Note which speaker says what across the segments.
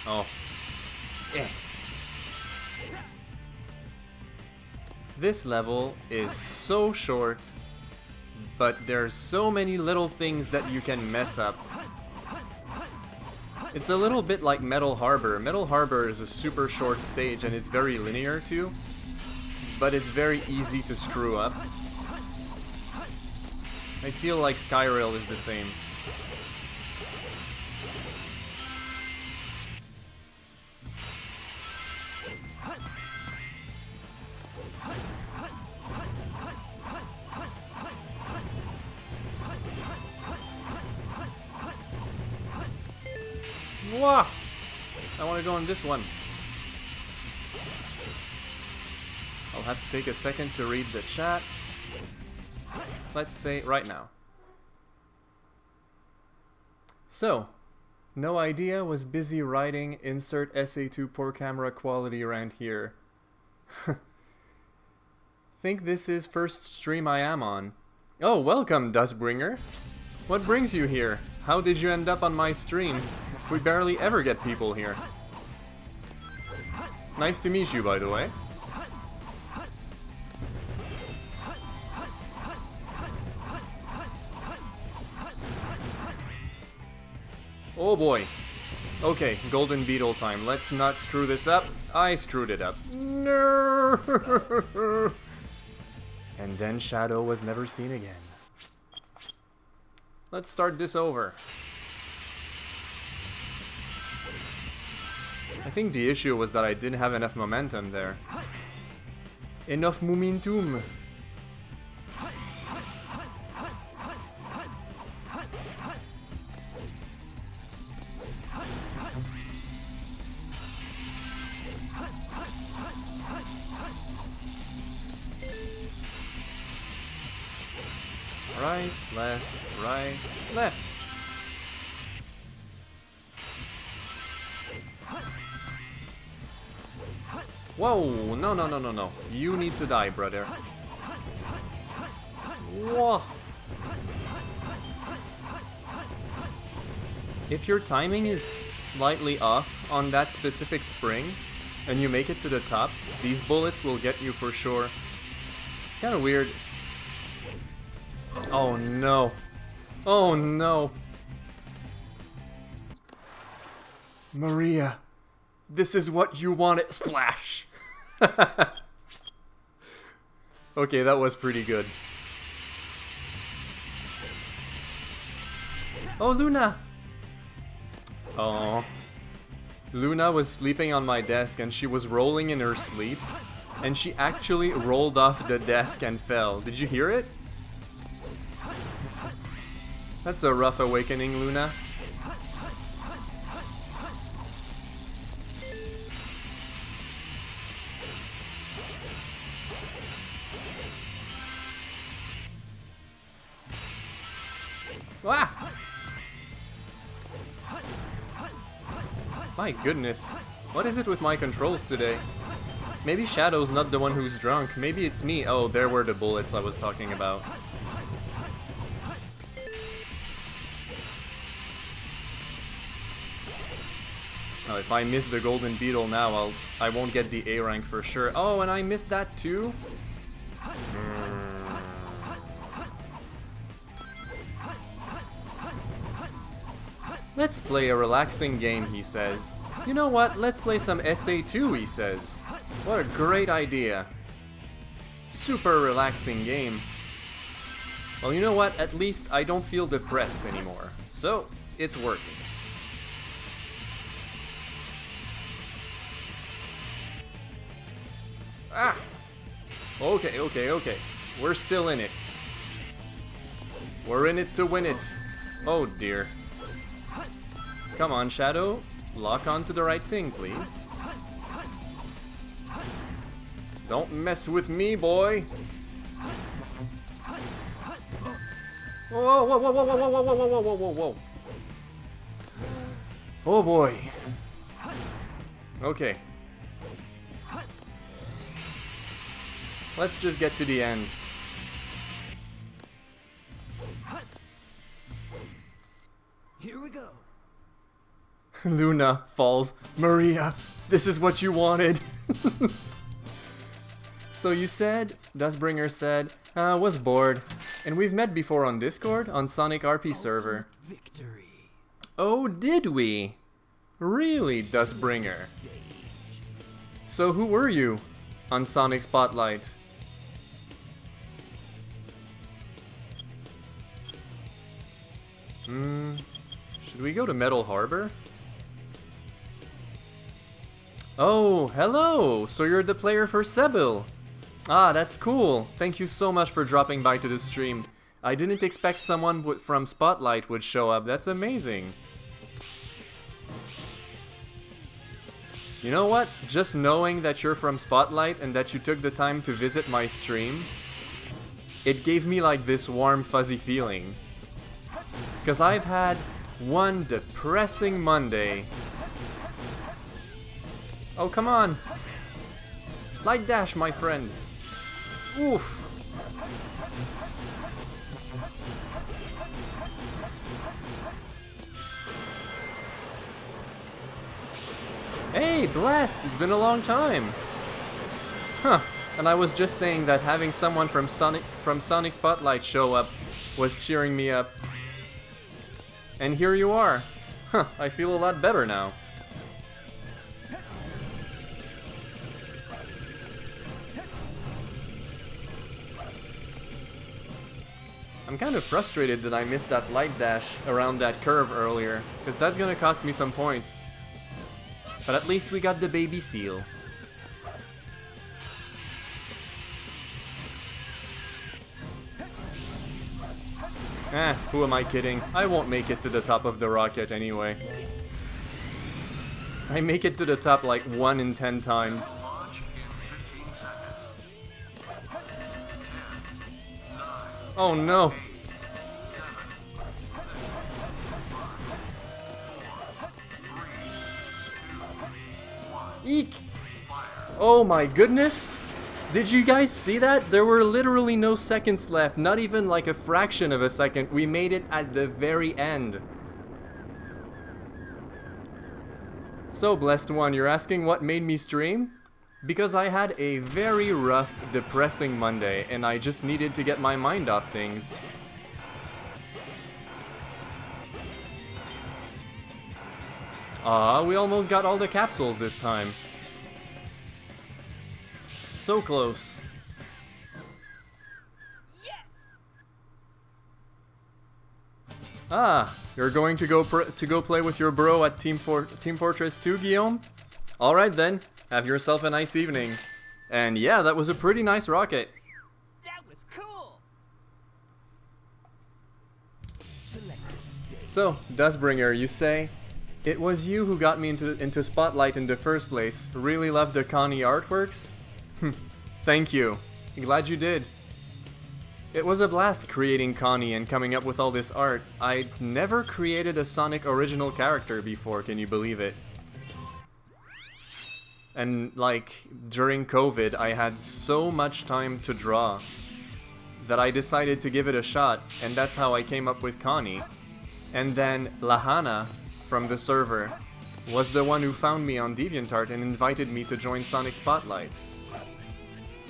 Speaker 1: Oh. Eh. This level is so short, but there's so many little things that you can mess up. It's a little bit like Metal Harbor. Metal Harbor is a super short stage and it's very linear too, but it's very easy to screw up. I feel like Skyrail is the same. Wah! I want to go on this one. I'll have to take a second to read the chat. Let's say right now. So, no idea, was busy writing, insert SA2 poor camera quality around here. Think this is first stream I am on. Oh, welcome, Dustbringer. What brings you here? How did you end up on my stream? We barely ever get people here. Nice to meet you, by the way. Oh boy. Okay, golden beetle time. Let's not screw this up. I screwed it up. No. And then Shadow was never seen again. Let's start this over. I think the issue was that I didn't have enough momentum there. Enough momentum. Right, left. Whoa, no. You need to die, brother. Whoa. If your timing is slightly off on that specific spring, and you make it to the top, these bullets will get you for sure. It's kind of weird. Oh no. Oh no. Maria, this is what you wanted. Splash. Okay, that was pretty good. Oh, Luna. Oh. Luna was sleeping on my desk and she was rolling in her sleep. And she actually rolled off the desk and fell. Did you hear it? That's a rough awakening, Luna. Ah! My goodness. What is it with my controls today? Maybe Shadow's not the one who's drunk. Maybe it's me. Oh, there were the bullets I was talking about. Oh, if I miss the golden beetle now, I won't get the A rank for sure. Oh, and I missed that too? Let's play a relaxing game, he says. You know what? Let's play some SA2, he says. What a great idea. Super relaxing game. Well, you know what? At least I don't feel depressed anymore. So, it's working. Ah! Okay. We're still in it. We're in it to win it. Oh dear. Come on, Shadow. Lock onto the right thing, please. Don't mess with me, boy. Whoa. Oh boy. Okay. Let's just get to the end.
Speaker 2: Here we go.
Speaker 1: Luna falls. Maria, this is what you wanted. So you said, Dustbringer said, was bored. And we've met before on Discord, on Sonic RP server.
Speaker 2: Victory.
Speaker 1: Oh, did we? Really, Dustbringer? So who were you on Sonic Spotlight? Should we go to Metal Harbor? Oh, hello! So you're the player for Sebil. Ah, that's cool. Thank you so much for dropping by to the stream. I didn't expect someone from Spotlight would show up. That's amazing. You know what? Just knowing that you're from Spotlight and that you took the time to visit my stream, it gave me like this warm fuzzy feeling. Because I've had one depressing Monday. Oh, come on. Light dash, my friend. Oof. Hey, Blast! It's been a long time! Huh, and I was just saying that having someone from Sonic Spotlight show up was cheering me up. And here you are. Huh, I feel a lot better now. I'm kind of frustrated that I missed that light dash around that curve earlier, because that's gonna cost me some points. But at least we got the baby seal. Who am I kidding? I won't make it to the top of the rocket anyway. I make it to the top like 1 in 10 times. Oh no! Eek! Oh my goodness! Did you guys see that? There were literally no seconds left, not even like a fraction of a second. We made it at the very end. So, Blessed One, you're asking what made me stream? Because I had a very rough, depressing Monday, and I just needed to get my mind off things. We almost got all the capsules this time. So close.
Speaker 2: Yes.
Speaker 1: You're going to go play with your bro at Team Fortress 2, Guillaume? All right then. Have yourself a nice evening. And yeah, that was a pretty nice rocket.
Speaker 2: That was cool.
Speaker 1: So, Dustbringer, you say, it was you who got me into Spotlight in the first place. Really loved the Connie artworks? Thank you. Glad you did. It was a blast creating Connie and coming up with all this art. I'd never created a Sonic original character before, can you believe it? And like, during COVID, I had so much time to draw that I decided to give it a shot, and that's how I came up with Connie. And then Lahana from the server was the one who found me on DeviantArt and invited me to join Sonic Spotlight.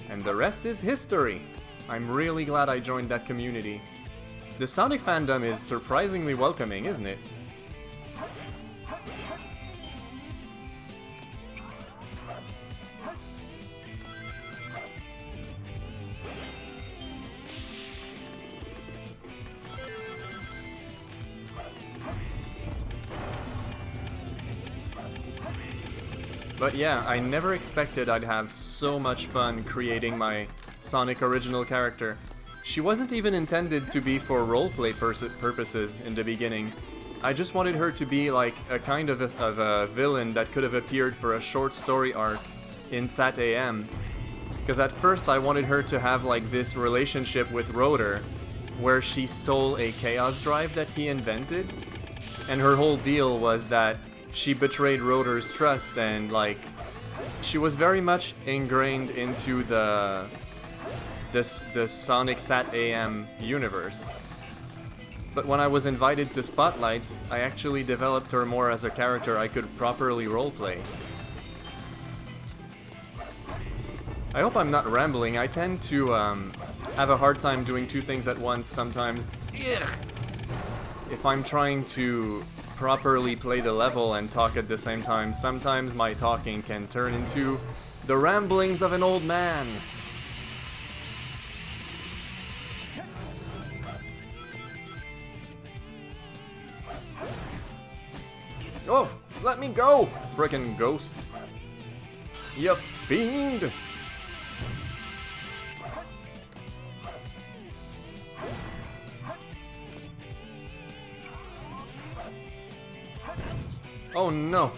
Speaker 1: And the rest is history. I'm really glad I joined that community. The Sonic fandom is surprisingly welcoming, isn't it? But yeah, I never expected I'd have so much fun creating my Sonic original character. She wasn't even intended to be for roleplay purposes in the beginning. I just wanted her to be like a kind of a villain that could have appeared for a short story arc in SAT-AM. Because at first I wanted her to have like this relationship with Rotor, where she stole a Chaos Drive that he invented, and her whole deal was that she betrayed Rotor's trust, and like she was very much ingrained into the Sonic SAT-AM universe. But when I was invited to Spotlight, I actually developed her more as a character I could properly roleplay. I hope I'm not rambling. I tend to have a hard time doing two things at once sometimes. Ugh. If I'm trying to properly play the level and talk at the same time, sometimes my talking can turn into the ramblings of an old man. Oh, let me go, frickin' ghost. You fiend! Oh no.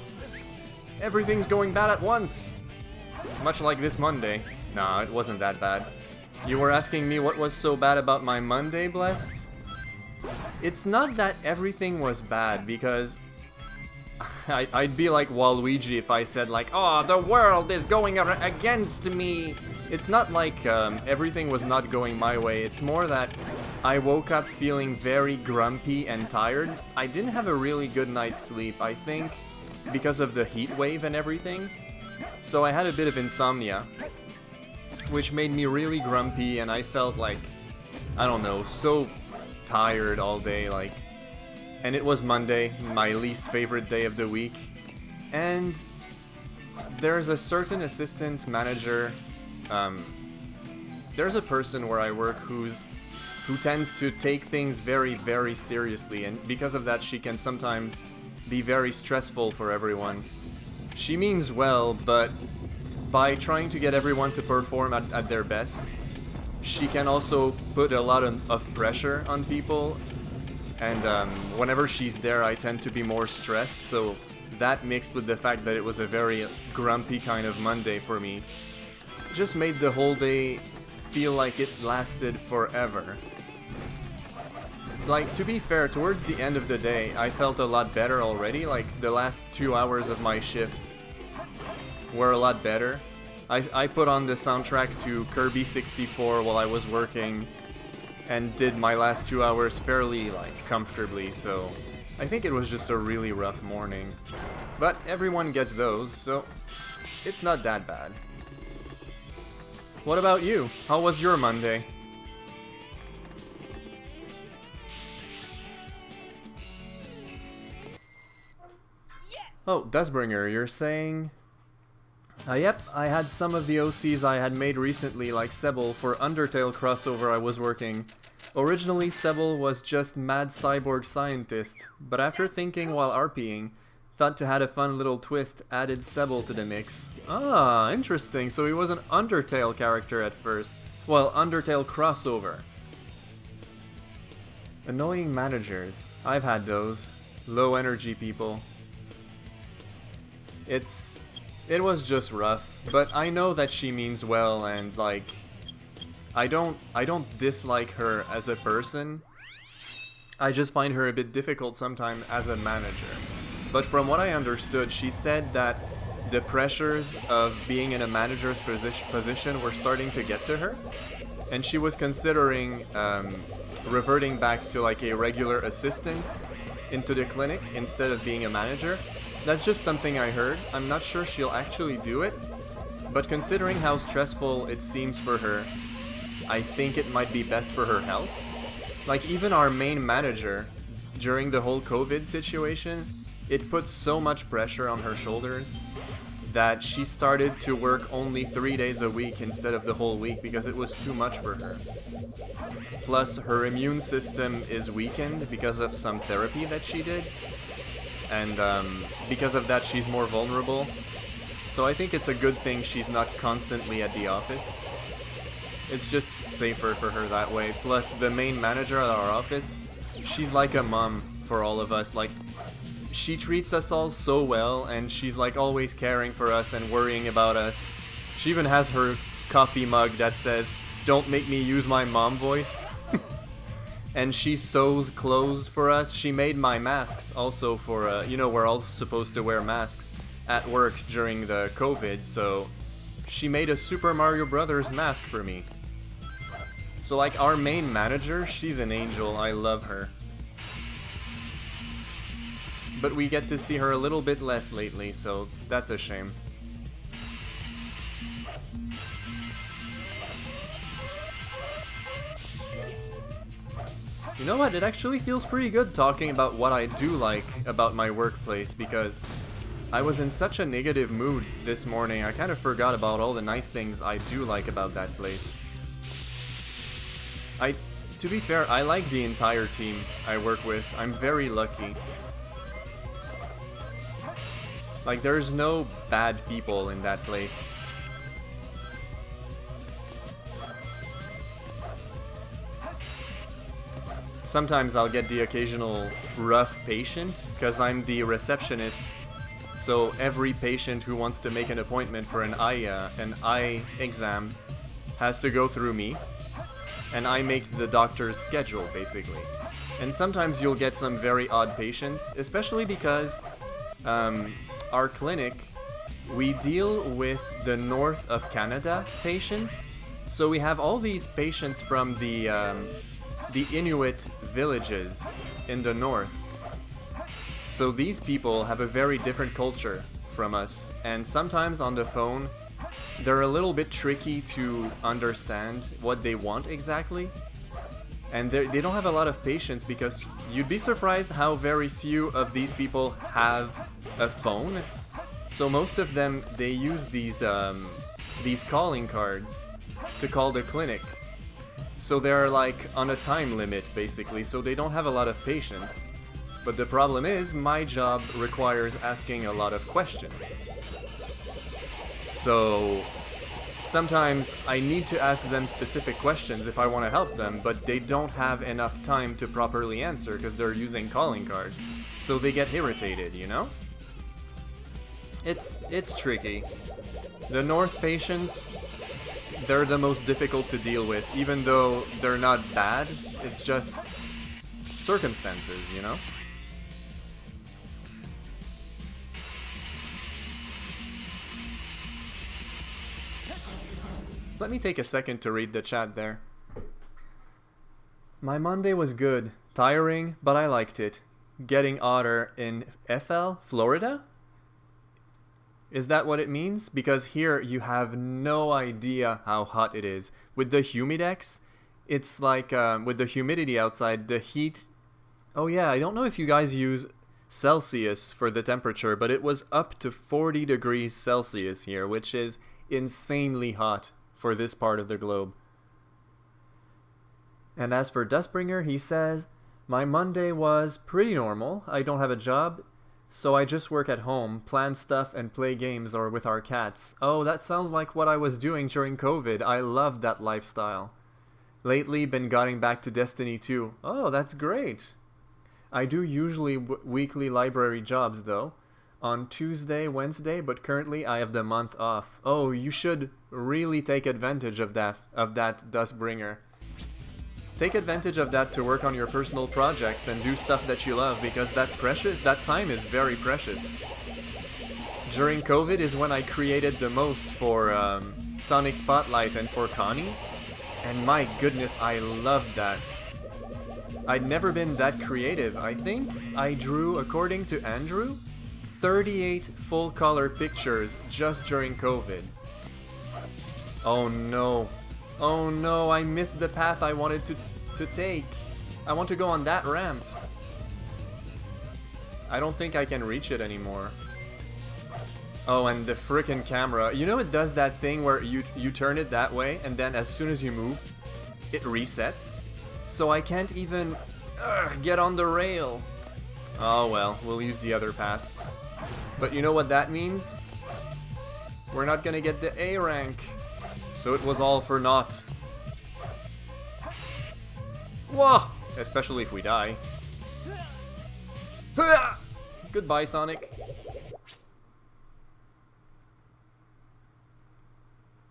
Speaker 1: Everything's going bad at once. Much like this Monday. Nah, it wasn't that bad. You were asking me what was so bad about my Monday, Blessed? It's not that everything was bad, because I'd be like Waluigi if I said like, oh, the world is going against me. It's not like everything was not going my way. It's more that I woke up feeling very grumpy and tired. I didn't have a really good night's sleep, I think, because of the heat wave and everything. So I had a bit of insomnia, which made me really grumpy, and I felt like, I don't know, so tired all day, like. And it was Monday, my least favorite day of the week. And there's a certain assistant manager, there's a person where I work who tends to take things very, very seriously, and because of that she can sometimes be very stressful for everyone. She means well, but by trying to get everyone to perform at their best, she can also put a lot of pressure on people. And whenever she's there, I tend to be more stressed, so that mixed with the fact that it was a very grumpy kind of Monday for me just made the whole day feel like it lasted forever. Like, to be fair, towards the end of the day, I felt a lot better already. Like, the last 2 hours of my shift were a lot better. I put on the soundtrack to Kirby 64 while I was working, and did my last 2 hours fairly, like, comfortably, so I think it was just a really rough morning. But everyone gets those, so it's not that bad. What about you? How was your Monday? Oh, Dustbringer, you're saying... yep, I had some of the OCs I had made recently, like Sebel, for Undertale crossover I was working. Originally, Sebel was just mad cyborg scientist, but after thinking while RPing, thought to add a fun little twist, added Sebel to the mix. Ah, interesting, so he was an Undertale character at first. Well, Undertale crossover. Annoying managers. I've had those. Low energy people. It was just rough, but I know that she means well, and like, I don't dislike her as a person. I just find her a bit difficult sometimes as a manager. But from what I understood, she said that the pressures of being in a manager's position were starting to get to her, and she was considering reverting back to like a regular assistant into the clinic instead of being a manager. That's just something I heard. I'm not sure she'll actually do it, but considering how stressful it seems for her, I think it might be best for her health. Like, even our main manager, during the whole COVID situation, it put so much pressure on her shoulders that she started to work only 3 days a week instead of the whole week because it was too much for her. Plus, her immune system is weakened because of some therapy that she did. And because of that, she's more vulnerable. So I think it's a good thing she's not constantly at the office. It's just safer for her that way. Plus, the main manager at our office, she's like a mom for all of us. Like, she treats us all so well, and she's like always caring for us and worrying about us. She even has her coffee mug that says, "Don't make me use my mom voice." And she sews clothes for us. She made my masks also for, you know, we're all supposed to wear masks at work during the COVID, so she made a Super Mario Brothers mask for me. So like, our main manager, she's an angel, I love her. but we get to see her a little bit less lately, so that's a shame. You know what, it actually feels pretty good talking about what I do like about my workplace, because I was in such a negative mood this morning, I kind of forgot about all the nice things I do like about that place. To be fair, I like the entire team I work with. I'm very lucky. Like, there's no bad people in that place. Sometimes I'll get the occasional rough patient, because I'm the receptionist. So every patient who wants to make an appointment for an eye exam has to go through me. And I make the doctor's schedule, basically. And sometimes you'll get some very odd patients, especially because our clinic, we deal with the north of Canada patients. So we have all these patients from the Inuit villages in the north. So these people have a very different culture from us, and sometimes on the phone they're a little bit tricky to understand what they want exactly. And they don't have a lot of patience, because you'd be surprised how very few of these people have a phone. So most of them, they use these calling cards to call the clinic. So they're like on a time limit, basically, so they don't have a lot of patience. But the problem is, my job requires asking a lot of questions. So sometimes I need to ask them specific questions if I want to help them, but they don't have enough time to properly answer because they're using calling cards. So they get irritated, you know? It's tricky. The North patients, they're the most difficult to deal with, even though they're not bad. It's just circumstances, you know? Let me take a second to read the chat there. My Monday was good. Tiring, but I liked it. Getting hotter in FL, Florida? Is that what it means? Because here you have no idea how hot it is. With the humidex, it's like with the humidity outside, the heat... Oh yeah, I don't know if you guys use Celsius for the temperature, but it was up to 40 degrees Celsius here, which is insanely hot for this part of the globe. And as for Dustbringer, he says, my Monday was pretty normal. I don't have a job, so I just work at home, plan stuff, and play games or with our cats. Oh, that sounds like what I was doing during COVID. I loved that lifestyle. Lately, been getting back to Destiny 2. Oh, that's great. I do usually weekly library jobs, though. On Tuesday, Wednesday, but currently I have the month off. Oh, you should really take advantage of that Dustbringer. Take advantage of that to work on your personal projects and do stuff that you love, because that time is very precious. During COVID is when I created the most for Sonic Spotlight and for Connie, and my goodness, I loved that. I'd never been that creative. I think I drew, according to Andrew, 38 full-color pictures just during COVID. Oh no. Oh no, I missed the path I wanted to take. I want to go on that ramp. I don't think I can reach it anymore. Oh, and the frickin' camera. You know it does that thing where you turn it that way, and then as soon as you move, it resets? So I can't even get on the rail. Oh well, we'll use the other path. But you know what that means? We're not gonna get the A rank. So it was all for naught. Whoa! Especially if we die. Goodbye, Sonic.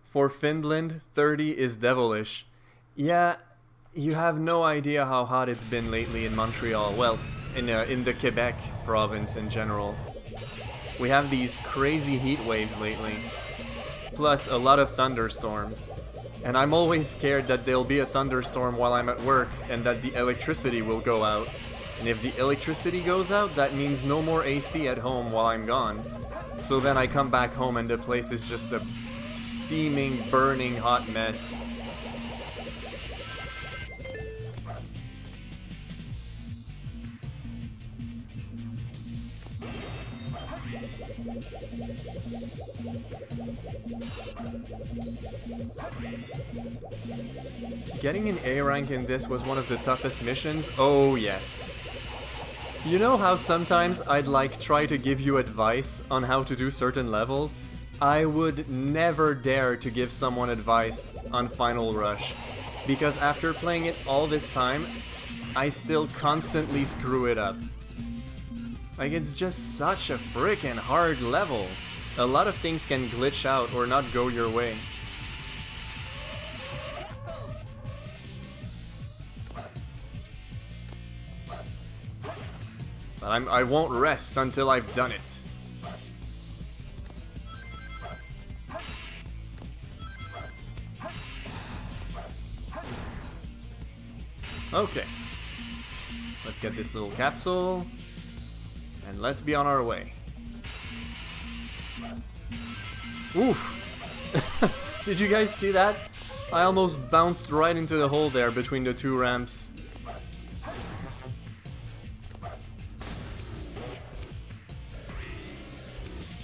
Speaker 1: For Finland, 30 is devilish. Yeah, you have no idea how hot it's been lately in Montreal. Well, in the Quebec province in general. We have these crazy heat waves lately. Plus a lot of thunderstorms. And I'm always scared that there'll be a thunderstorm while I'm at work and that the electricity will go out. And if the electricity goes out, that means no more AC at home while I'm gone. So then I come back home and the place is just a steaming, burning hot mess. Getting an A rank in this was one of the toughest missions. Oh yes. You know how sometimes I'd like try to give you advice on how to do certain levels? I would never dare to give someone advice on Final Rush, because after playing it all this time, I still constantly screw it up. Like, it's just such a freaking hard level. A lot of things can glitch out or not go your way. But I won't rest until I've done it. Okay. Let's get this little capsule. And let's be on our way. Oof! Did you guys see that? I almost bounced right into the hole there between the two ramps.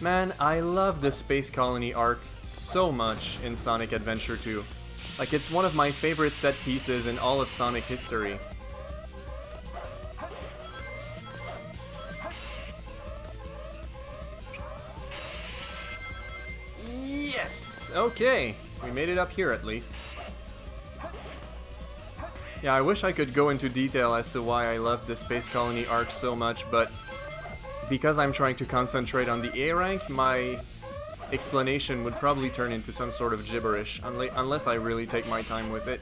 Speaker 1: Man, I love the Space Colony arc so much in Sonic Adventure 2. Like, it's one of my favorite set pieces in all of Sonic history. Yes! Okay, we made it up here at least. Yeah, I wish I could go into detail as to why I love the Space Colony arc so much, but because I'm trying to concentrate on the A rank, my explanation would probably turn into some sort of gibberish, unless I really take my time with it.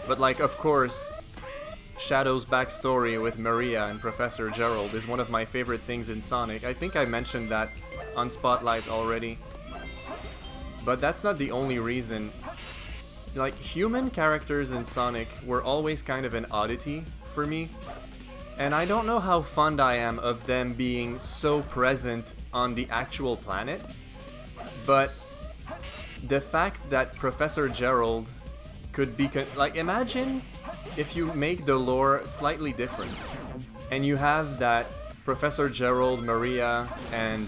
Speaker 1: But like, of course, Shadow's backstory with Maria and Professor Gerald is one of my favorite things in Sonic. I think I mentioned that on Spotlight already. But that's not the only reason. Like, human characters in Sonic were always kind of an oddity for me. And I don't know how fond I am of them being so present on the actual planet, but the fact that Professor Gerald could be... like, imagine if you make the lore slightly different, and you have that Professor Gerald, Maria, and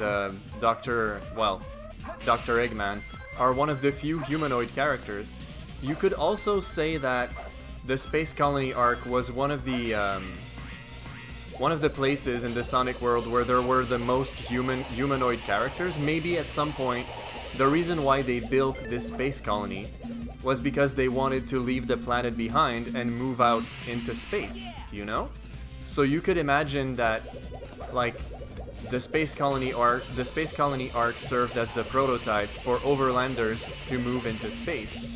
Speaker 1: Dr. Eggman are one of the few humanoid characters. You could also say that the Space Colony arc was one of the places in the Sonic world where there were the most humanoid characters. Maybe at some point, the reason why they built this space colony was because they wanted to leave the planet behind and move out into space, you know? So you could imagine that, like, the Space Colony arc served as the prototype for overlanders to move into space.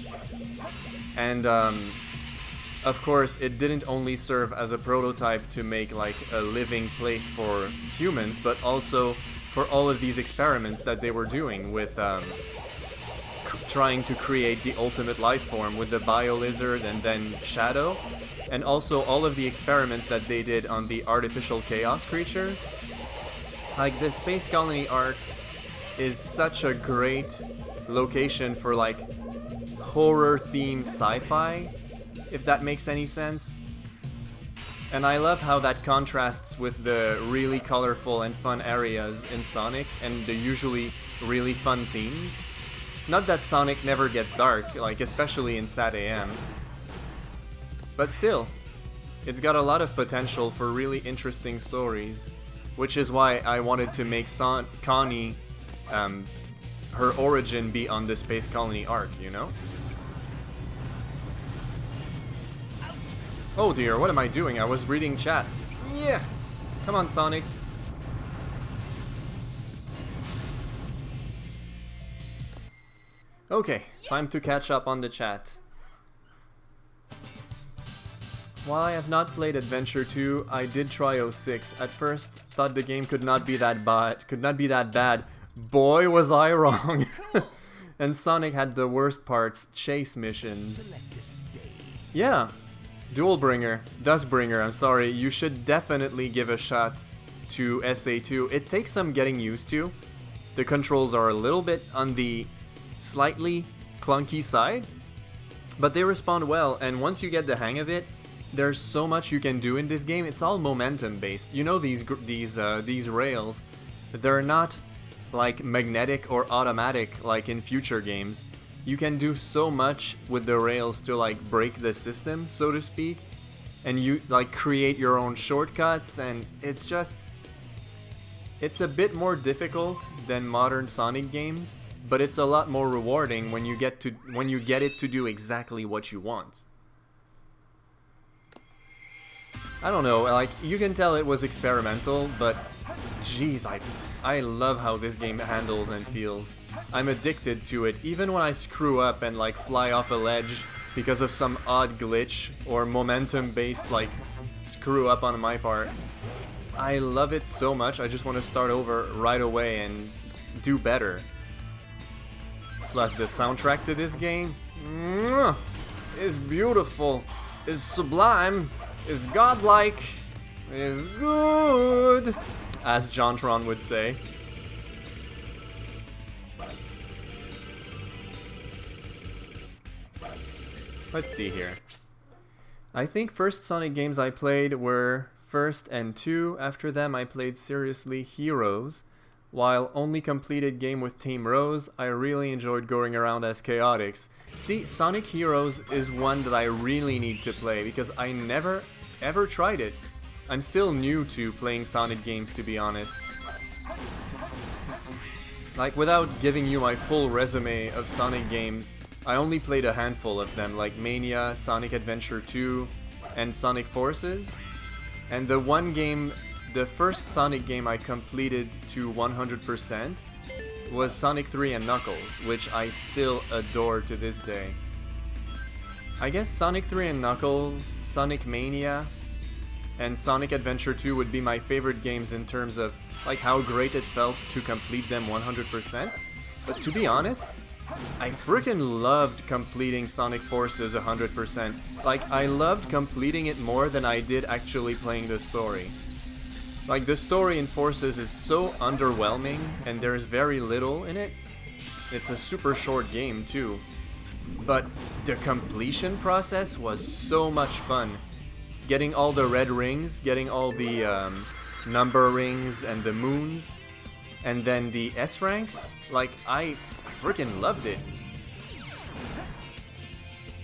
Speaker 1: And, of course, it didn't only serve as a prototype to make, like, a living place for humans, but also for all of these experiments that they were doing with trying to create the ultimate life form with the Bio-Lizard and then Shadow, and also all of the experiments that they did on the artificial chaos creatures. Like, the Space Colony arc is such a great location for, like, horror-themed sci-fi, if that makes any sense. And I love how that contrasts with the really colorful and fun areas in Sonic and the usually really fun themes. Not that Sonic never gets dark, like especially in Sad AM. But still, it's got a lot of potential for really interesting stories, which is why I wanted to make Connie, her origin be on the Space Colony arc, you know? Oh dear, what am I doing? I was reading chat. Yeah! Come on, Sonic. Okay, time to catch up on the chat. While I have not played Adventure 2, I did try 06. At first, thought the game could not be that bad. Boy, was I wrong. And Sonic had the worst parts, chase missions. Yeah. Dustbringer, I'm sorry, you should definitely give a shot to SA2. It takes some getting used to. The controls are a little bit on the slightly clunky side, but they respond well, and once you get the hang of it, there's so much you can do in this game. It's all momentum based. You know, these rails, they're not like magnetic or automatic like in future games. You can do so much with the rails to like break the system, so to speak, and you like create your own shortcuts, and it's a bit more difficult than modern Sonic games, but it's a lot more rewarding when you get it to do exactly what you want. I don't know, like, you can tell it was experimental, but jeez, I love how this game handles and feels. I'm addicted to it, even when I screw up and like fly off a ledge because of some odd glitch or momentum-based like screw up on my part. I love it so much, I just want to start over right away and do better. Plus the soundtrack to this game is beautiful, is sublime, is godlike, is good, as Jontron would say. Let's see here. I think first Sonic games I played were First and 2. After them I played seriously Heroes. While only completed game with Team Rose, I really enjoyed going around as Chaotix. See, Sonic Heroes is one that I really need to play because I never ever tried it. I'm still new to playing Sonic games, to be honest. Like, without giving you my full resume of Sonic games, I only played a handful of them, like Mania, Sonic Adventure 2, and Sonic Forces. And the first Sonic game I completed to 100% was Sonic 3 and Knuckles, which I still adore to this day. I guess Sonic 3 and Knuckles, Sonic Mania, and Sonic Adventure 2 would be my favorite games in terms of like how great it felt to complete them 100%. But to be honest, I freaking loved completing Sonic Forces 100%. Like, I loved completing it more than I did actually playing the story. Like, the story in Forces is so underwhelming, and there's very little in it. It's a super short game, too. But the completion process was so much fun. Getting all the red rings, getting all the number rings and the moons, and then the S ranks, like, I freaking loved it.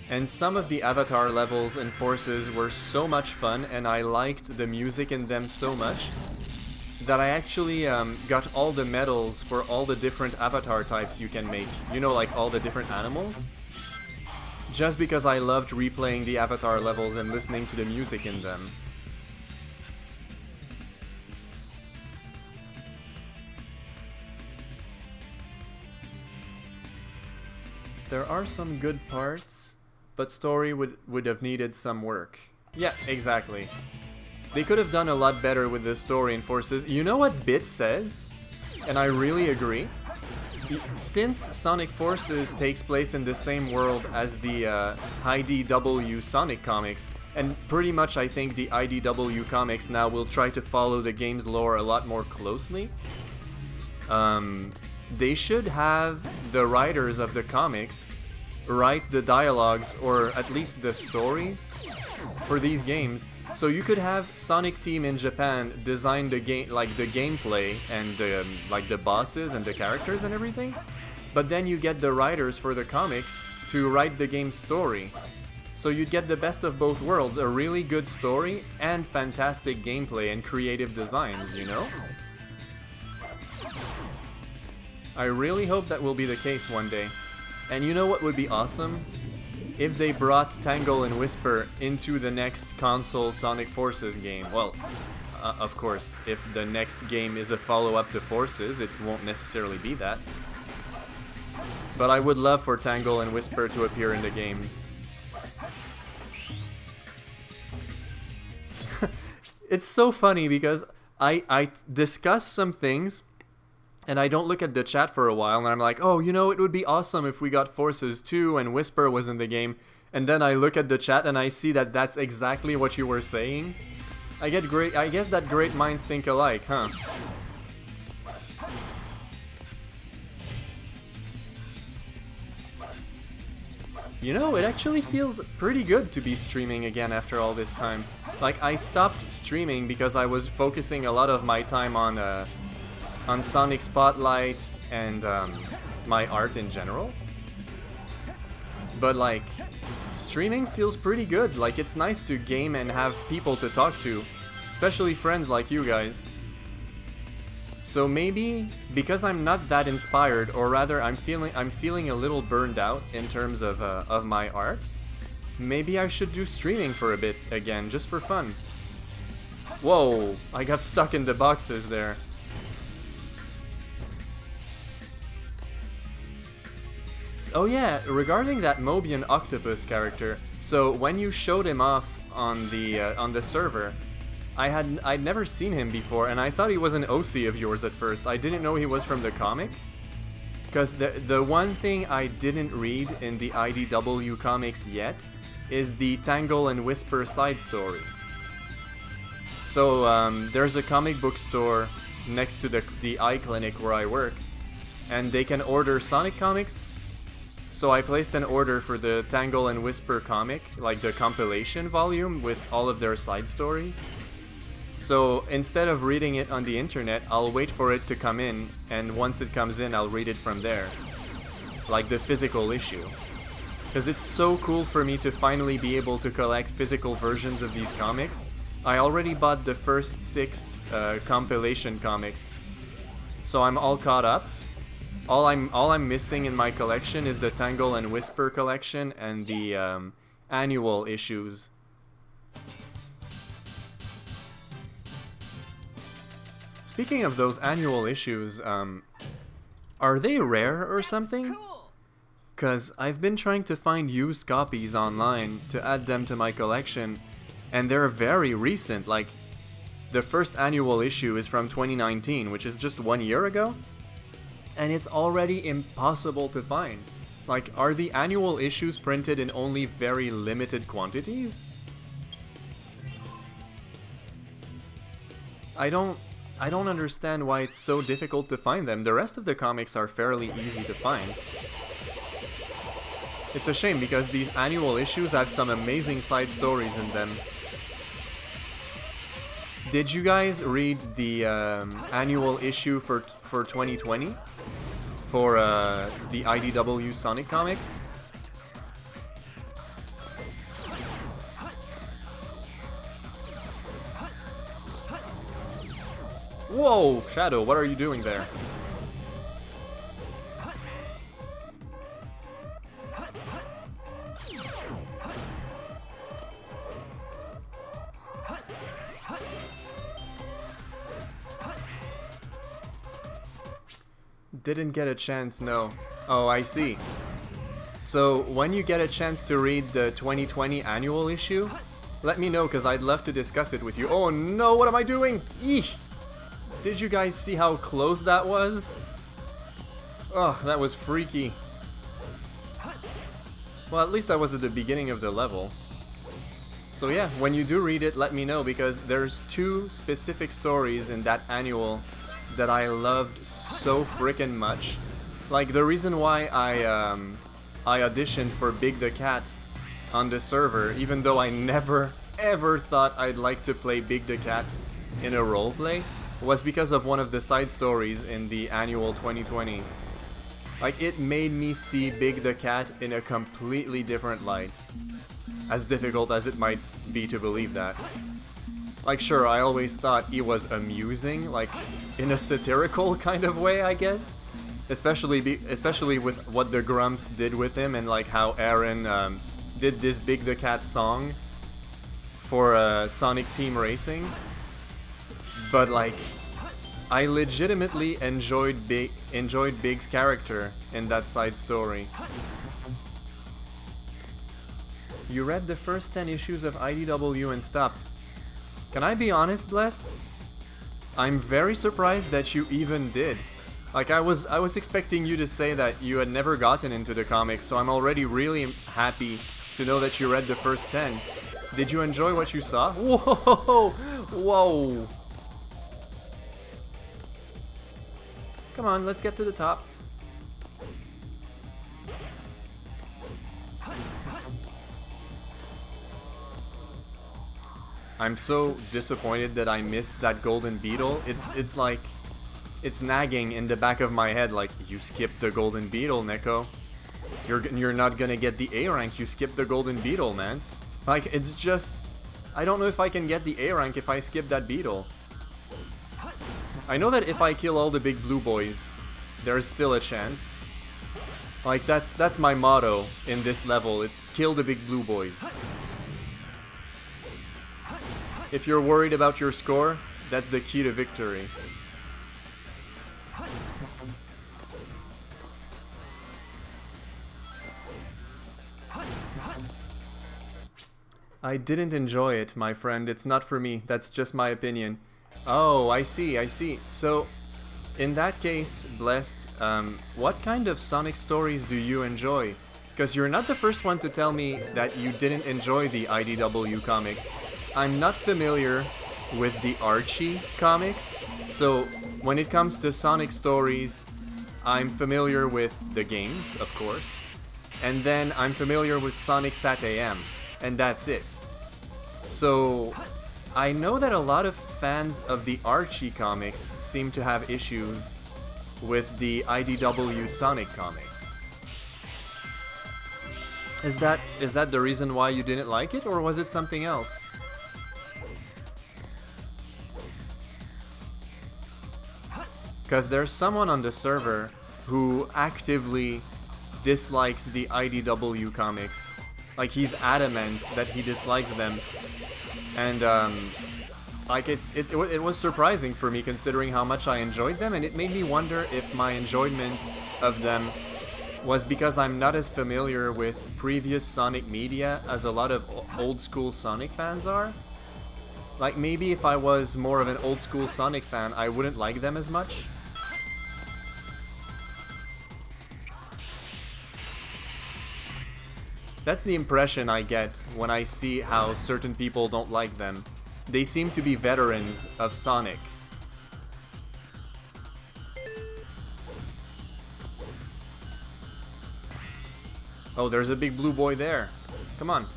Speaker 1: And some of the Avatar levels in Forces were so much fun, and I liked the music in them so much that I actually got all the medals for all the different Avatar types you can make. You know, like all the different animals? Just because I loved replaying the Avatar levels and listening to the music in them. There are some good parts, but story would have needed some work. Yeah, exactly. They could have done a lot better with the story in Forces. You know what Bit says? And I really agree. Since Sonic Forces takes place in the same world as the IDW Sonic comics, and pretty much I think the IDW comics now will try to follow the game's lore a lot more closely, they should have the writers of the comics write the dialogues, or at least the stories, for these games, so you could have Sonic Team in Japan design the game, like the gameplay and the like the bosses and the characters and everything, but then you get the writers for the comics to write the game's story. So you'd get the best of both worlds, a really good story and fantastic gameplay and creative designs, you know? I really hope that will be the case one day. And you know what would be awesome? If they brought Tangle and Whisper into the next console Sonic Forces game. Well, of course, if the next game is a follow-up to Forces, it won't necessarily be that. But I would love for Tangle and Whisper to appear in the games. It's so funny because I discussed some things and I don't look at the chat for a while, and I'm like, oh, you know, it would be awesome if we got Forces 2 and Whisper was in the game. And then I look at the chat and I see that that's exactly what you were saying. I guess that great minds think alike, huh? You know, it actually feels pretty good to be streaming again after all this time. Like, I stopped streaming because I was focusing a lot of my time on Sonic Spotlight and my art in general. But like, streaming feels pretty good. Like, it's nice to game and have people to talk to, especially friends like you guys. So maybe because I'm not that inspired, or rather I'm feeling a little burned out in terms of my art, maybe I should do streaming for a bit again, just for fun. Whoa, I got stuck in the boxes there. Oh yeah, regarding that Mobian octopus character, so when you showed him off on the server, I'd never seen him before, and I thought he was an OC of yours at first. I didn't know he was from the comic, because the one thing I didn't read in the IDW comics yet is the Tangle and Whisper side story. So there's a comic book store next to the eye clinic where I work, and they can order Sonic comics. So I placed an order for the Tangle and Whisper comic, like the compilation volume with all of their side stories. So instead of reading it on the internet, I'll wait for it to come in, and once it comes in, I'll read it from there. Like the physical issue. Because it's so cool for me to finally be able to collect physical versions of these comics. I already bought the first 6 compilation comics, so I'm all caught up. All I'm missing in my collection is the Tangle and Whisper collection and the annual issues. Speaking of those annual issues, are they rare or something? Cause I've been trying to find used copies online to add them to my collection, and they're very recent. Like, the first annual issue is from 2019, which is just 1 year ago. And it's already impossible to find. Like, are the annual issues printed in only very limited quantities? I don't understand why it's so difficult to find them. The rest of the comics are fairly easy to find. It's a shame because these annual issues have some amazing side stories in them. Did you guys read the annual issue for 2020? For the IDW Sonic comics? Whoa, Shadow, what are you doing there? Didn't get a chance, no. Oh, I see. So, when you get a chance to read the 2020 annual issue, let me know, because I'd love to discuss it with you. Oh no, what am I doing? Eek! Did you guys see how close that was? Ugh, that was freaky. Well, at least that was at the beginning of the level. So yeah, when you do read it, let me know, because there's 2 specific stories in that annual that I loved so freaking much. Like, the reason why I auditioned for Big the Cat on the server, even though I never ever thought I'd like to play Big the Cat in a roleplay, was because of one of the side stories in the annual 2020. Like, it made me see Big the Cat in a completely different light. As difficult as it might be to believe that. Like, sure, I always thought he was amusing, like, in a satirical kind of way, I guess. Especially with what the Grumps did with him, and like how Aaron did this Big the Cat song for Sonic Team Racing. But like, I legitimately enjoyed Big's character in that side story. You read the first 10 issues of IDW and stopped. Can I be honest, Blessed? I'm very surprised that you even did. Like, I was expecting you to say that you had never gotten into the comics, so I'm already really happy to know that you read the first 10. Did you enjoy what you saw? Whoa! Whoa! Come on, let's get to the top. I'm so disappointed that I missed that golden beetle. It's like, it's nagging in the back of my head, like, you skipped the golden beetle, Neko. You're not gonna get the A rank, you skipped the golden beetle, man. Like, it's just, I don't know if I can get the A rank if I skip that beetle. I know that if I kill all the big blue boys, there's still a chance. Like, that's my motto in this level, it's kill the big blue boys. If you're worried about your score, that's the key to victory. I didn't enjoy it, my friend. It's not for me. That's just my opinion. Oh, I see, I see. So, in that case, Blessed, what kind of Sonic stories do you enjoy? Because you're not the first one to tell me that you didn't enjoy the IDW comics. I'm not familiar with the Archie comics, so when it comes to Sonic stories, I'm familiar with the games, of course, and then I'm familiar with Sonic Sat AM, and that's it. So, I know that a lot of fans of the Archie comics seem to have issues with the IDW Sonic comics. Is that the reason why you didn't like it, or was it something else? Because there's someone on the server who actively dislikes the IDW comics. Like, he's adamant that he dislikes them. And, like, it was surprising for me considering how much I enjoyed them, and it made me wonder if my enjoyment of them was because I'm not as familiar with previous Sonic media as a lot of old school Sonic fans are. Like, maybe if I was more of an old school Sonic fan, I wouldn't like them as much. That's the impression I get when I see how certain people don't like them. They seem to be veterans of Sonic. Oh, there's a big blue boy there. Come on.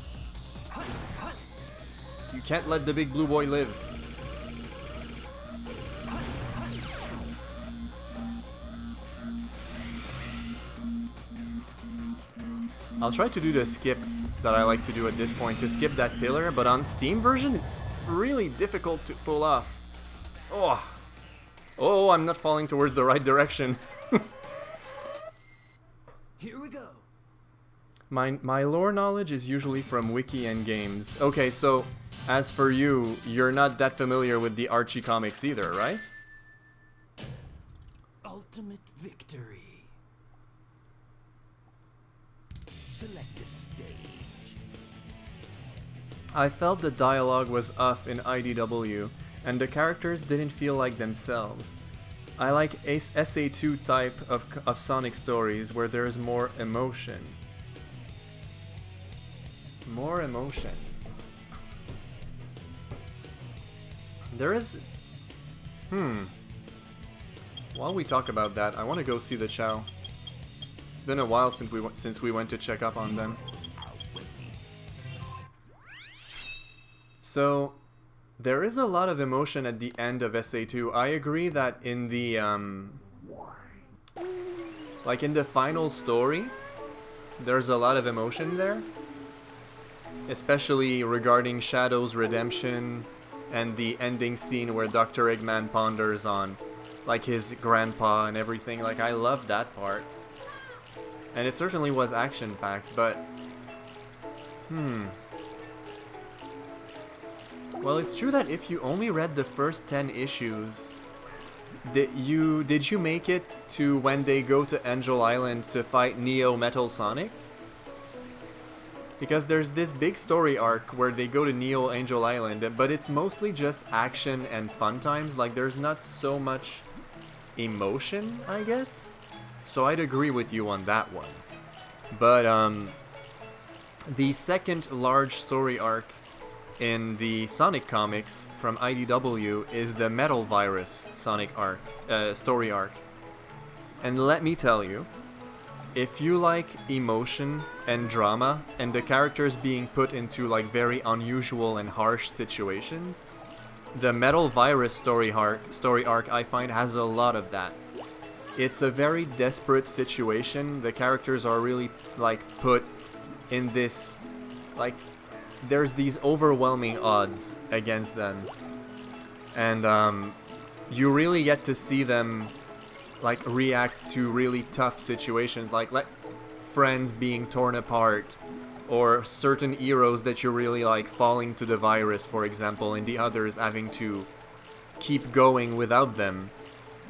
Speaker 1: You can't let the big blue boy live. I'll try to do the skip that I like to do at this point, to skip that pillar, but on Steam version it's really difficult to pull off. Oh, I'm not falling towards the right direction.
Speaker 2: Here we go.
Speaker 1: My lore knowledge is usually from wiki and games. Okay, so as for you, you're not that familiar with the Archie comics either, right?
Speaker 2: Ultimate victory. Select a stage.
Speaker 1: I felt the dialogue was off in IDW, and the characters didn't feel like themselves. I like SA2 type of Sonic stories where there's more emotion. More emotion. There is... While we talk about that, I want to go see the Chow. It's been a while since we went to check up on them. So, there is a lot of emotion at the end of SA2. I agree that in the, like in the final story, there's a lot of emotion there. Especially regarding Shadow's redemption and the ending scene where Dr. Eggman ponders on, like, his grandpa and everything. Like, I loved that part. And it certainly was action-packed, but... Well, it's true that if you only read the first 10 issues, did you make it to when they go to Angel Island to fight Neo Metal Sonic? Because there's this big story arc where they go to Neo Angel Island, but it's mostly just action and fun times. Like, there's not so much emotion, I guess. So I'd agree with you on that one. But the second large story arc in the Sonic comics from IDW is the Metal Virus Sonic arc, story arc. And let me tell you, if you like emotion and drama and the characters being put into like very unusual and harsh situations, the Metal Virus story arc I find has a lot of that. It's a very desperate situation. The characters are really like put in this, like, there's these overwhelming odds against them, and you really get to see them like react to really tough situations, like friends being torn apart, or certain heroes that you really like falling to the virus, for example, and the others having to keep going without them.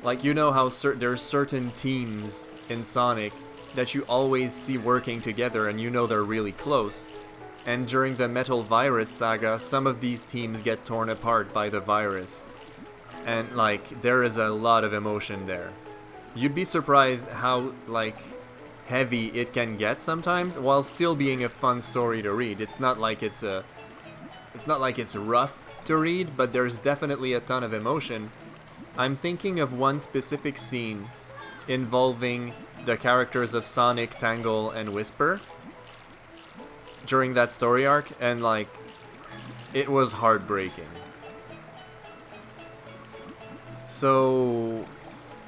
Speaker 1: Like, you know how there's certain teams in Sonic that you always see working together and you know they're really close. And during the Metal Virus saga, some of these teams get torn apart by the virus. And like, there is a lot of emotion there. You'd be surprised how like heavy it can get sometimes while still being a fun story to read. It's not like it's rough to read, but there's definitely a ton of emotion. I'm thinking of one specific scene involving the characters of Sonic, Tangle, and Whisper during that story arc, and like, it was heartbreaking. So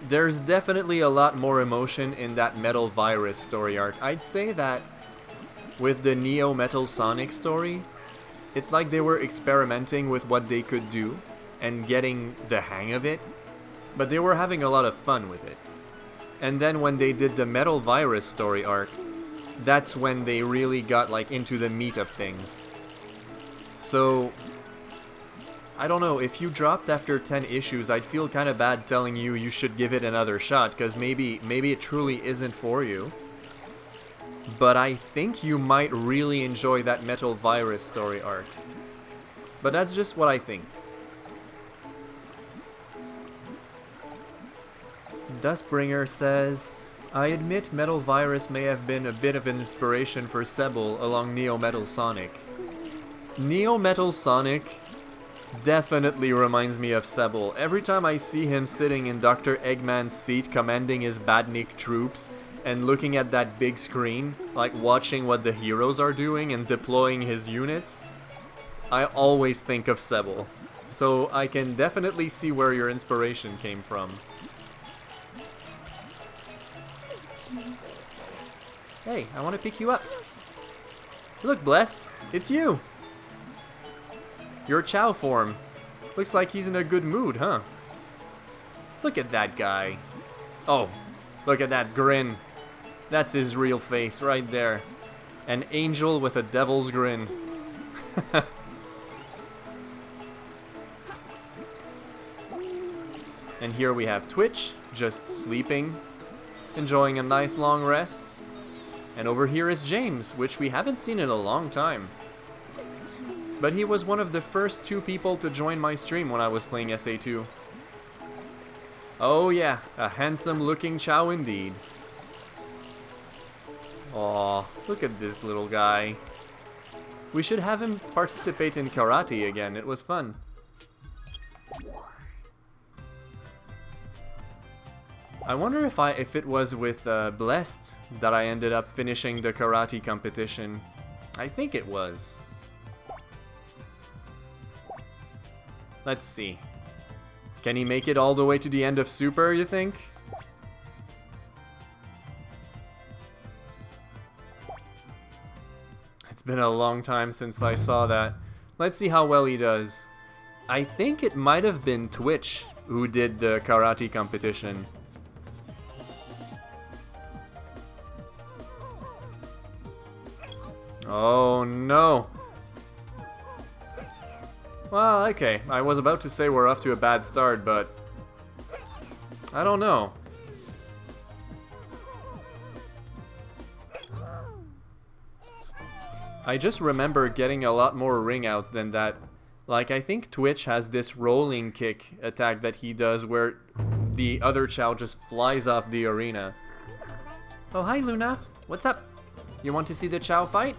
Speaker 1: there's definitely a lot more emotion in that Metal Virus story arc. I'd say that with the Neo Metal Sonic story, it's like they were experimenting with what they could do and getting the hang of it, but they were having a lot of fun with it. And then when they did the Metal Virus story arc, that's when they really got like into the meat of things. So I don't know, if you dropped after 10 issues, I'd feel kind of bad telling you you should give it another shot, because maybe it truly isn't for you. But I think you might really enjoy that Metal Virus story arc. But that's just what I think. Dustbringer says, I admit Metal Virus may have been a bit of an inspiration for Sebel along Neo Metal Sonic. Neo Metal Sonic definitely reminds me of Sebel. Every time I see him sitting in Dr. Eggman's seat commanding his Badnik troops and looking at that big screen, like watching what the heroes are doing and deploying his units, I always think of Sebel. So I can definitely see where your inspiration came from. Hey, I want to pick you up. Look, Blessed, it's you! Your Chow form. Looks like he's in a good mood, huh? Look at that guy. Oh, look at that grin. That's his real face right there. An angel with a devil's grin. And here we have Twitch, just sleeping, enjoying a nice long rest. And over here is James, which we haven't seen in a long time. But he was one of the first 2 people to join my stream when I was playing SA2. Oh yeah, a handsome looking Chow indeed. Aw, look at this little guy. We should have him participate in karate again, it was fun. I wonder if it was with Blessed that I ended up finishing the karate competition. I think it was. Let's see. Can he make it all the way to the end of Super, you think? It's been a long time since I saw that. Let's see how well he does. I think it might have been Twitch who did the karate competition. Oh no. Well, okay, I was about to say we're off to a bad start, but I don't know. I just remember getting a lot more ring outs than that. Like, I think Twitch has this rolling kick attack that he does where the other Chow just flies off the arena. Oh, hi Luna. What's up? You want to see the Chow fight?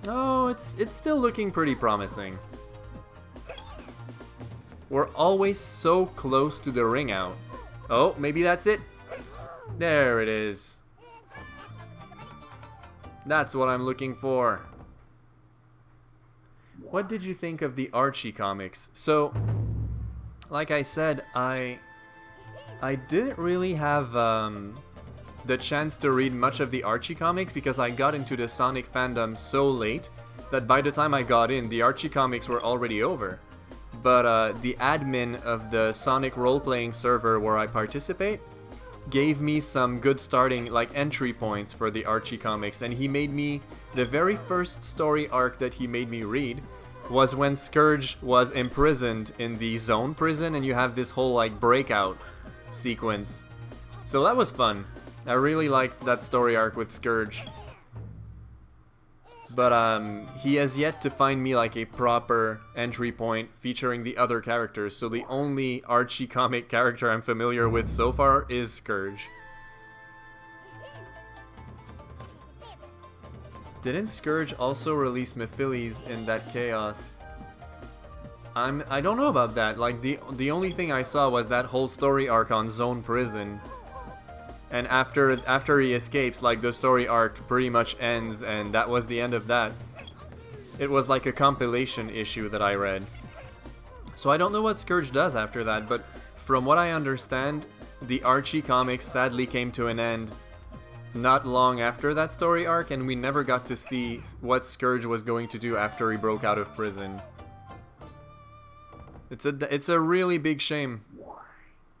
Speaker 1: Oh, it's still looking pretty promising. We're always so close to the ring out. Oh, maybe that's it. There it is. That's what I'm looking for. What did you think of the Archie comics? So, like I said, I didn't really have the chance to read much of the Archie comics because I got into the Sonic fandom so late that by the time I got in, the Archie comics were already over. But the admin of the Sonic role-playing server where I participate gave me some good starting, like, entry points for the Archie comics, and he made me, the very first story arc that he made me read was when Scourge was imprisoned in the Zone prison, and you have this whole, like, breakout sequence. So that was fun. I really liked that story arc with Scourge. But he has yet to find me like a proper entry point featuring the other characters, so the only Archie comic character I'm familiar with so far is Scourge. Didn't Scourge also release Mephiles in that chaos? I don't know about that. Like the only thing I saw was that whole story arc on Zone Prison. And after he escapes, like, the story arc pretty much ends, and that was the end of that. It was like a compilation issue that I read. So I don't know what Scourge does after that, but from what I understand, the Archie comics sadly came to an end not long after that story arc, and we never got to see what Scourge was going to do after he broke out of prison. It's a really big shame,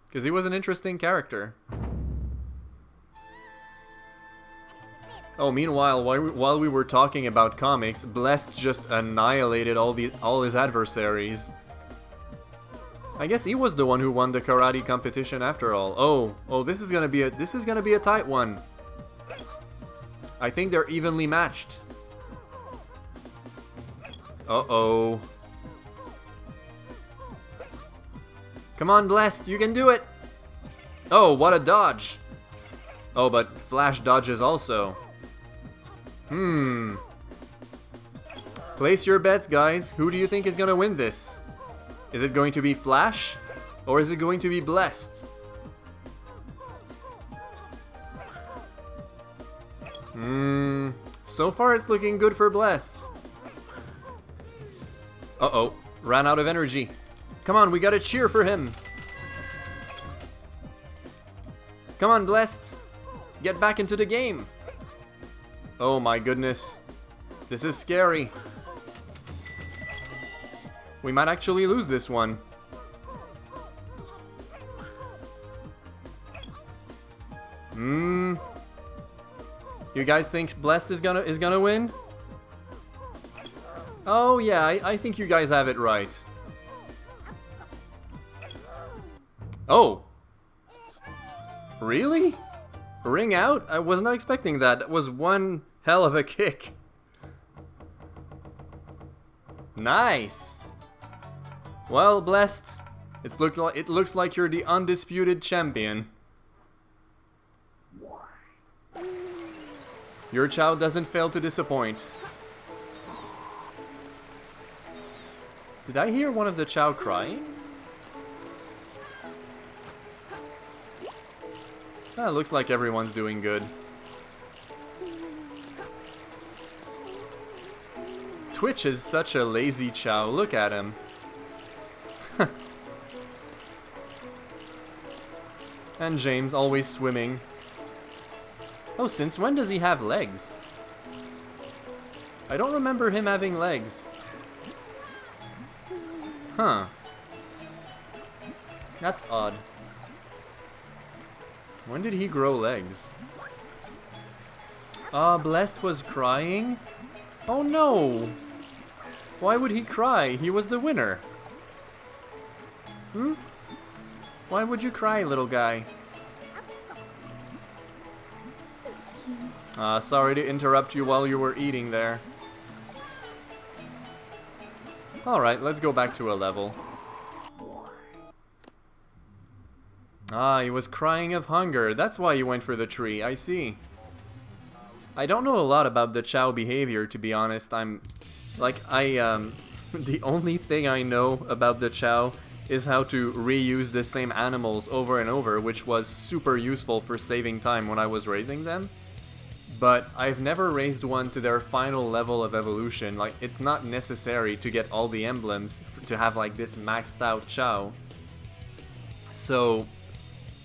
Speaker 1: because he was an interesting character. Oh, meanwhile, while we were talking about comics, Blessed just annihilated all his adversaries. I guess he was the one who won the karate competition after all. Oh, this is gonna be a tight one. I think they're evenly matched. Uh-oh. Come on, Blessed, you can do it. Oh, what a dodge. Oh, but Flash dodges also. Place your bets, guys. Who do you think is gonna win this? Is it going to be Flash? Or is it going to be Blessed? So far it's looking good for Blessed. Uh-oh. Ran out of energy. Come on, we gotta cheer for him. Come on, Blessed. Get back into the game. Oh my goodness. This is scary. We might actually lose this one. You guys think Blessed is gonna win? Oh yeah, I think you guys have it right. Oh. Really? Ring out? I was not expecting that. That was one hell of a kick. Nice. Well, Blessed, it looks like you're the undisputed champion. Your Chow doesn't fail to disappoint. Did I hear one of the Chow crying? Ah, looks like everyone's doing good. Twitch is such a lazy Chow. Look at him. And James always swimming. Oh, since when does he have legs? I don't remember him having legs. Huh. That's odd. When did he grow legs? Blessed was crying? Oh no! Why would he cry? He was the winner. Why would you cry, little guy? Sorry to interrupt you while you were eating there. Alright, let's go back to a level. Ah, he was crying of hunger. That's why you went for the tree. I see. I don't know a lot about the Chow behavior, to be honest. The only thing I know about the Chow is how to reuse the same animals over and over, which was super useful for saving time when I was raising them. But I've never raised one to their final level of evolution. Like, it's not necessary to get all the emblems to have like this maxed out Chow. So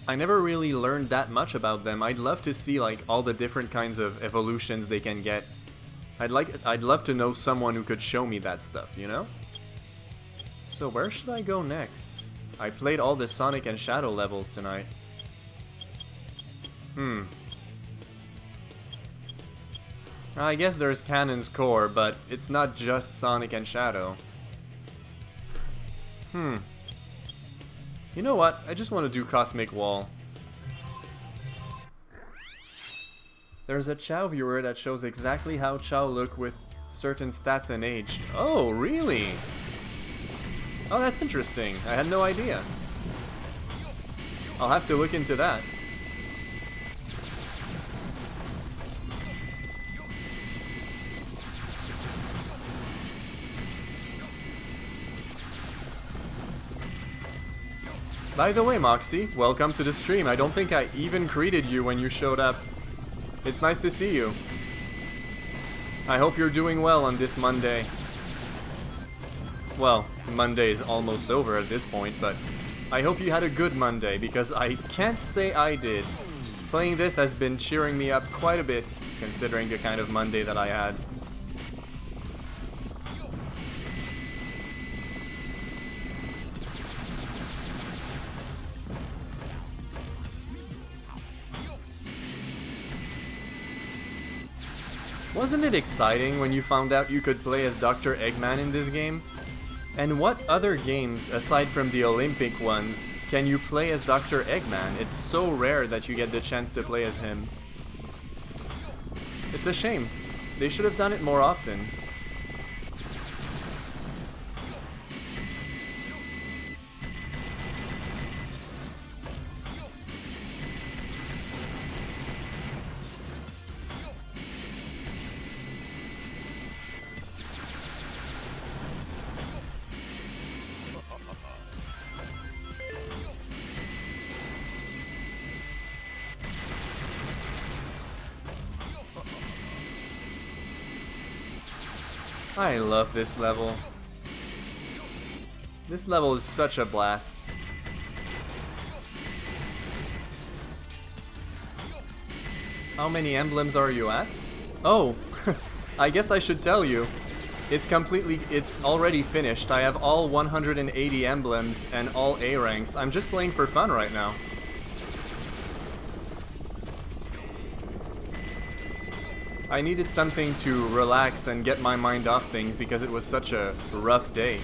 Speaker 1: I never really learned that much about them. I'd love to see like all the different kinds of evolutions they can get. I'd love to know someone who could show me that stuff, you know? So where should I go next? I played all the Sonic and Shadow levels tonight. I guess there's Cannon's Core, but it's not just Sonic and Shadow. You know what? I just want to do Cosmic Wall. There's a Chow viewer that shows exactly how Chow look with certain stats and age. Oh, really? Oh, that's interesting. I had no idea. I'll have to look into that. By the way, Moxie, welcome to the stream. I don't think I even greeted you when you showed up. It's nice to see you. I hope you're doing well on this Monday. Well, Monday is almost over at this point, but I hope you had a good Monday, because I can't say I did. Playing this has been cheering me up quite a bit, considering the kind of Monday that I had. Wasn't it exciting when you found out you could play as Dr. Eggman in this game? And what other games, aside from the Olympic ones, can you play as Dr. Eggman? It's so rare that you get the chance to play as him. It's a shame. They should have done it more often. I love this level. This level is such a blast. How many emblems are you at? Oh, I guess I should tell you. It's already finished. I have all 180 emblems and all A ranks. I'm just playing for fun right now. I needed something to relax and get my mind off things because it was such a rough day.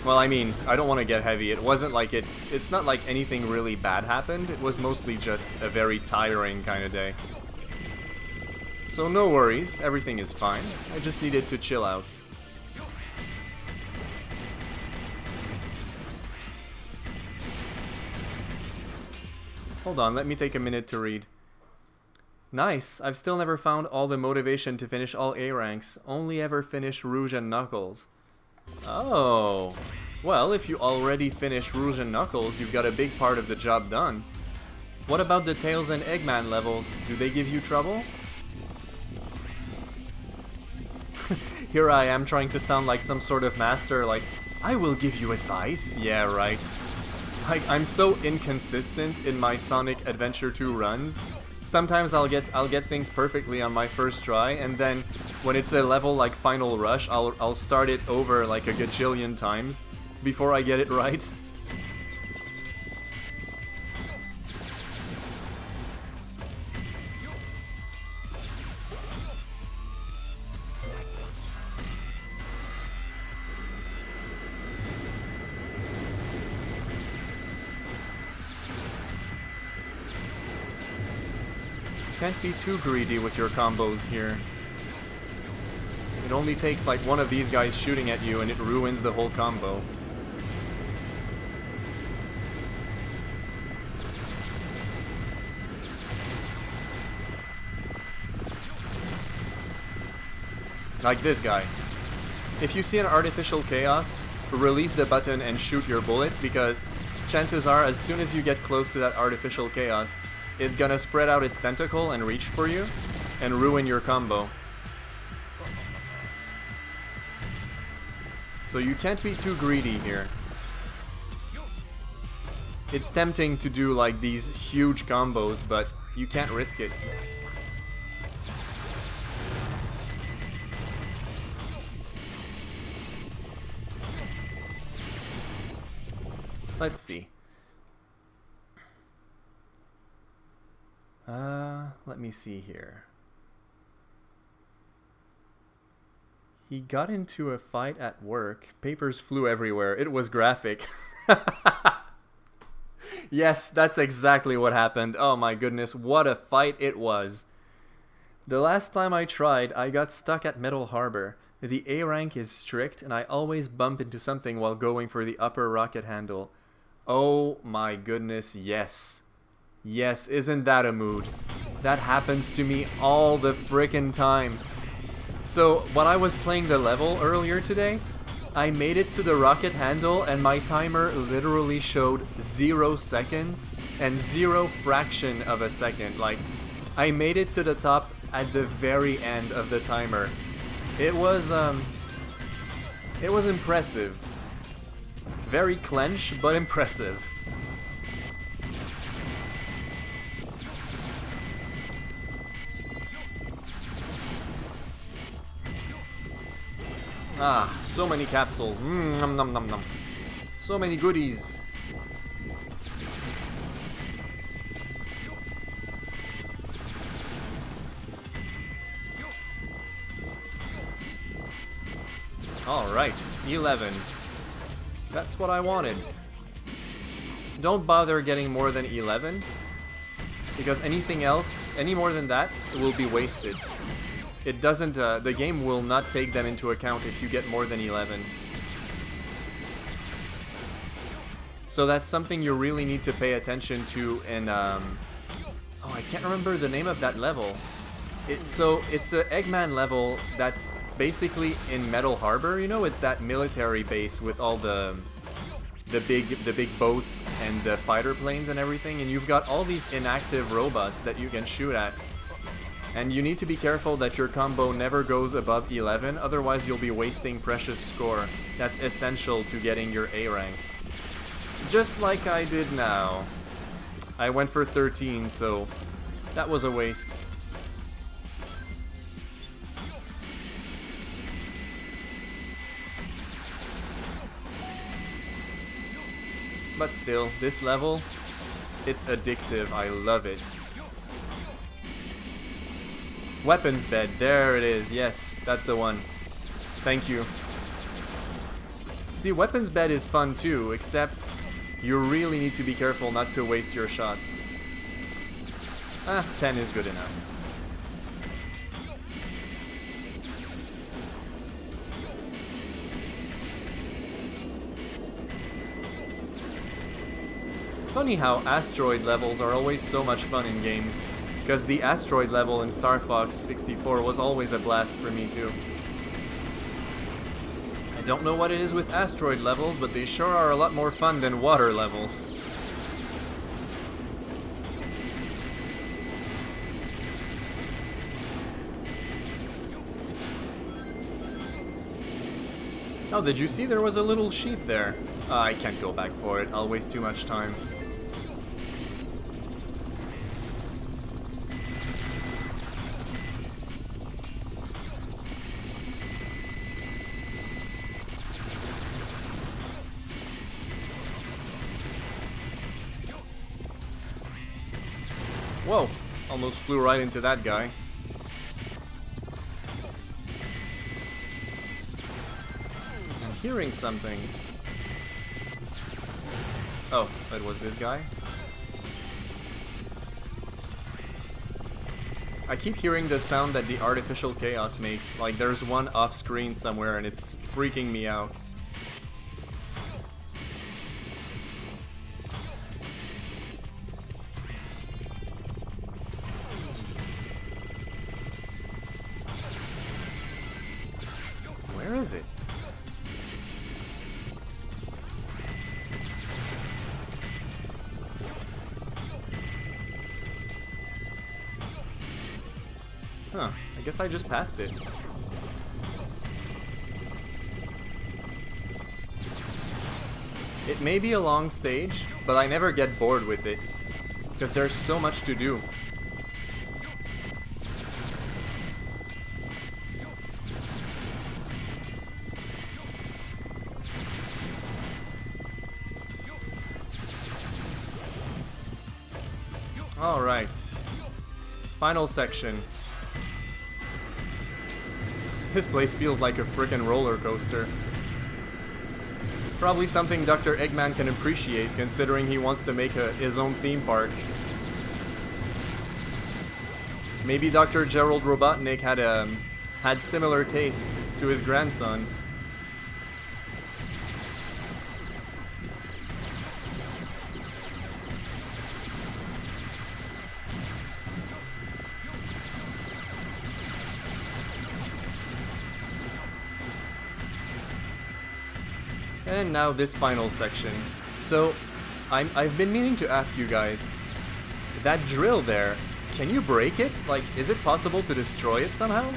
Speaker 1: Well, I mean, I don't want to get heavy. It wasn't like it's not like anything really bad happened. It was mostly just a very tiring kind of day. So no worries, everything is fine. I just needed to chill out. Hold on, let me take a minute to read. Nice, I've still never found all the motivation to finish all A ranks. Only ever finished Rouge and Knuckles. Oh, well, if you already finished Rouge and Knuckles, you've got a big part of the job done. What about the Tails and Eggman levels? Do they give you trouble? Here I am trying to sound like some sort of master, like, I will give you advice. Yeah, right. Like, I'm so inconsistent in my Sonic Adventure 2 runs. Sometimes I'll get things perfectly on my first try, and then when it's a level like Final Rush, I'll start it over like a gajillion times before I get it right. can't be too greedy with your combos here. It only takes like one of these guys shooting at you and it ruins the whole combo. Like this guy. If you see an artificial chaos, release the button and shoot your bullets, because chances are as soon as you get close to that artificial chaos, it's gonna spread out its tentacle and reach for you and ruin your combo. So you can't be too greedy here. It's tempting to do like these huge combos, but you can't risk it. Let's see. Let me see here. He got into a fight at work. Papers flew everywhere. It was graphic. Yes, that's exactly what happened. Oh my goodness, what a fight it was. The last time I tried, I got stuck at Metal Harbor. The A rank is strict, and I always bump into something while going for the upper rocket handle. Oh my goodness, yes. Yes, isn't that a mood? That happens to me all the frickin' time. So, when I was playing the level earlier today, I made it to the rocket handle and my timer literally showed 0 seconds and 0 fraction of a second. Like, I made it to the top at the very end of the timer. It was impressive. Very clench, but impressive. Ah, so many capsules. Nom nom nom nom. So many goodies. Alright, 11. That's what I wanted. Don't bother getting more than 11, because anything else, any more than that, will be wasted. It doesn't, the game will not take them into account if you get more than 11. So that's something you really need to pay attention to in, oh, I can't remember the name of that level. So it's a Eggman level that's basically in Metal Harbor, you know, it's that military base with all the big boats and the fighter planes and everything, and you've got all these inactive robots that you can shoot at. And you need to be careful that your combo never goes above 11, otherwise you'll be wasting precious score that's essential to getting your A rank. Just like I did now. I went for 13, so that was a waste. But still, this level, it's addictive. I love it. Weapons bed, there it is. Yes, that's the one. Thank you. See, weapons bed is fun too, except you really need to be careful not to waste your shots. 10 is good enough. It's funny how asteroid levels are always so much fun in games, because the asteroid level in Star Fox 64 was always a blast for me too. I don't know what it is with asteroid levels, but they sure are a lot more fun than water levels. Oh, did you see there was a little sheep there? I can't go back for it, I'll waste too much time. Whoa, almost flew right into that guy. I'm hearing something. Oh, it was this guy? I keep hearing the sound that the artificial chaos makes, like there's one off screen somewhere and it's freaking me out. Where is it? Huh, I guess I just passed it. It may be a long stage, but I never get bored with it, because there's so much to do. Alright, final section. This place feels like a frickin' roller coaster. Probably something Dr. Eggman can appreciate, considering he wants to make his own theme park. Maybe Dr. Gerald Robotnik had similar tastes to his grandson. And now this final section. So, I've been meaning to ask you guys, that drill there, can you break it? Like, is it possible to destroy it somehow?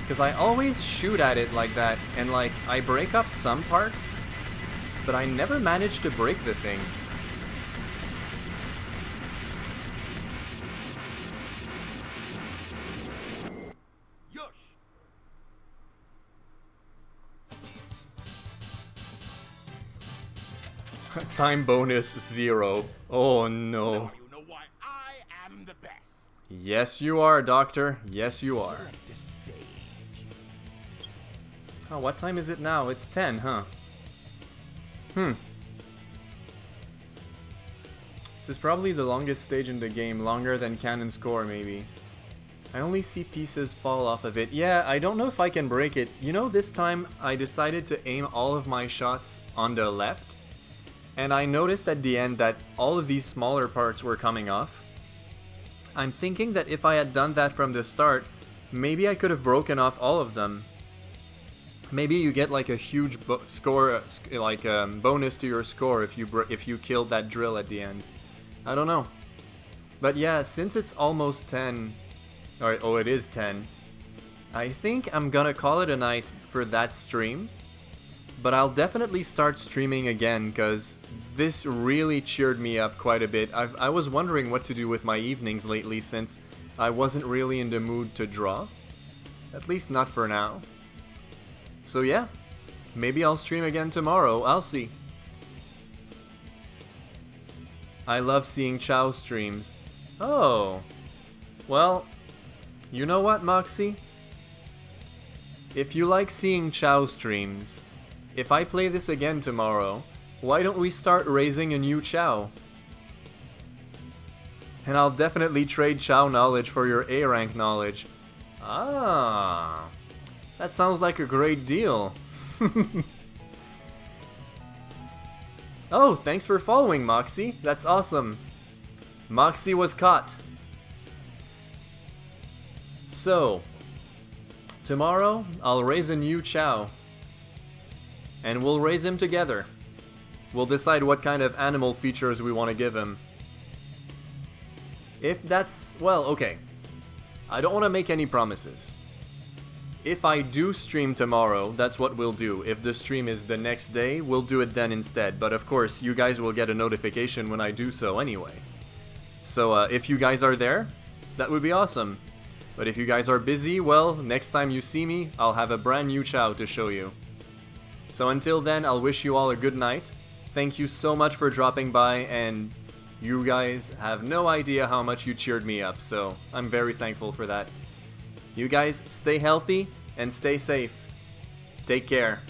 Speaker 1: Because I always shoot at it like that, and like, I break off some parts, but I never manage to break the thing. Time bonus 0. Oh no.
Speaker 3: Now you know why I am the best.
Speaker 1: Yes you are, Doctor. Yes you are.
Speaker 2: Select a stage.
Speaker 1: Oh, what time is it now? It's 10, huh? This is probably the longest stage in the game, longer than Cannon's Core, maybe. I only see pieces fall off of it. Yeah, I don't know if I can break it. You know, this time I decided to aim all of my shots on the left. And I noticed at the end that all of these smaller parts were coming off. I'm thinking that if I had done that from the start, maybe I could have broken off all of them. Maybe you get like a huge score, like bonus to your score if you killed that drill at the end. I don't know. But yeah, since it's almost 10, or oh, it is 10. I think I'm gonna call it a night for that stream. But I'll definitely start streaming again, because this really cheered me up quite a bit. I was wondering what to do with my evenings lately, since I wasn't really in the mood to draw. At least not for now. So yeah, maybe I'll stream again tomorrow, I'll see. I love seeing Chow streams. Oh, well, you know what, Moxie? If you like seeing Chow streams, if I play this again tomorrow, why don't we start raising a new Chow? And I'll definitely trade Chow knowledge for your A rank knowledge. Ah, that sounds like a great deal. Oh, thanks for following, Moxie. That's awesome. Moxie was caught. So, tomorrow I'll raise a new Chow. And we'll raise him together. We'll decide what kind of animal features we want to give him. If that's... well, okay. I don't want to make any promises. If I do stream tomorrow, that's what we'll do. If the stream is the next day, we'll do it then instead. But of course, you guys will get a notification when I do so anyway. So if you guys are there, that would be awesome. But if you guys are busy, well, next time you see me, I'll have a brand new Chow to show you. So until then, I'll wish you all a good night. Thank you so much for dropping by, and you guys have no idea how much you cheered me up, so I'm very thankful for that. You guys stay healthy and stay safe. Take care.